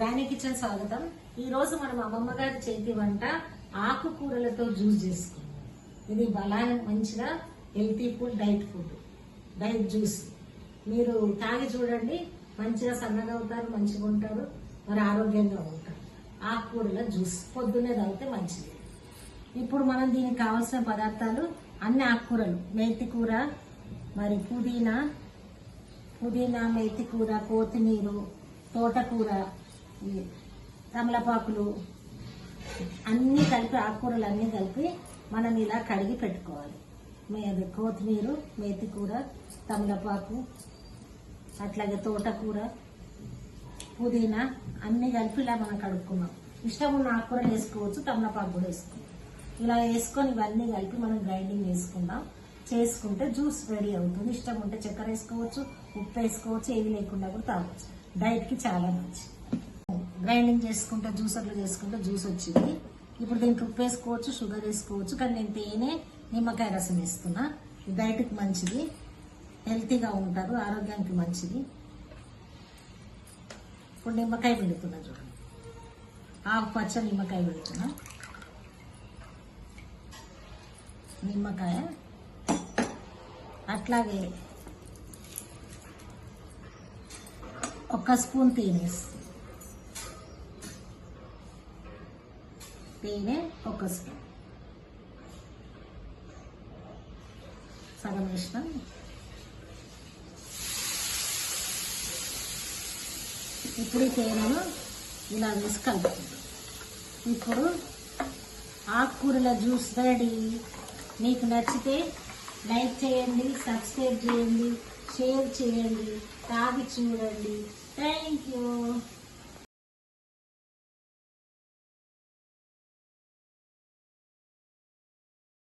రాణి kitchen స్వాగతం. ఈ రోజు మనం అమ్మమ్మ గారి చేతి వంట ఆకుకూరలతో జ్యూస్ చేసుకున్నాం. ఇది బలాన్ని మంచిగా హెల్తీ ఫుడ్, డైట్ జ్యూస్. మీరు తాగి చూడండి, మంచిగా సన్నగా అవుతారు, మంచిగా ఉంటారు, మరి ఆరోగ్యంగా ఉంటారు. ఆకుకూరల జ్యూస్ పొద్దున్నే తాగితే మంచిది. ఇప్పుడు మనం దీనికి కావాల్సిన పదార్థాలు అన్ని ఆకుకూరలు: మెంతి కూర, మరి పుదీనా, మెంతి కూర, కొత్తిమీర, తోటకూర, తమలపాకులు అన్నీ కలిపి, ఆకుకూరలు అన్నీ కలిపి మనం ఇలా కడిగి పెట్టుకోవాలి. కొత్తిమీర, మెంతి కూర, తమలపాకు, అట్లాగే తోటకూర, పుదీనా అన్నీ కలిపి ఇలా మనం కడుక్కున్నాం. ఇష్టం ఉన్న ఆకుకూరలు వేసుకోవచ్చు, తమలపాకు కూడా వేసుకోవచ్చు. ఇలా వేసుకొని ఇవన్నీ కలిపి మనం గ్రైండింగ్ చేసుకుందాం. చేసుకుంటే జ్యూస్ రెడీ అవుతుంది. ఇష్టం ఉంటే చక్కెర వేసుకోవచ్చు, ఉప్పు వేసుకోవచ్చు, ఏది లేకుండా కూడా తాగవచ్చు. డైట్కి చాలా మంచిది. గ్రైండింగ్ చేసుకుంటే, జ్యూసర్లు చేసుకుంటే జ్యూస్ వచ్చింది. ఇప్పుడు దీనికి ఉప్పు వేసుకోవచ్చు, షుగర్ వేసుకోవచ్చు, కానీ నేను తేనె, నిమ్మకాయ రసం వేస్తున్నా. డైట్కి మంచిది, హెల్తీగా ఉంటారు, ఆరోగ్యానికి మంచిది. ఇప్పుడు నిమ్మకాయ పెడుతున్నా చూడండి, ఆకుపచ్చ నిమ్మకాయ పెడుతున్నా. నిమ్మకాయ అట్లాగే 1 స్పూన్ తేనె, 1 స్పూన్ సగం వేసిన. ఇప్పుడు ఈ తేనెను ఇలా వేసి కలుపుకుంటాం. ఇప్పుడు ఆకుకూరల జ్యూస్ రెడీ. మీకు నచ్చితే లైక్ చేయండి, సబ్స్క్రైబ్ చేయండి, షేర్ చేయండి, తాగి చూడండి. Thank you.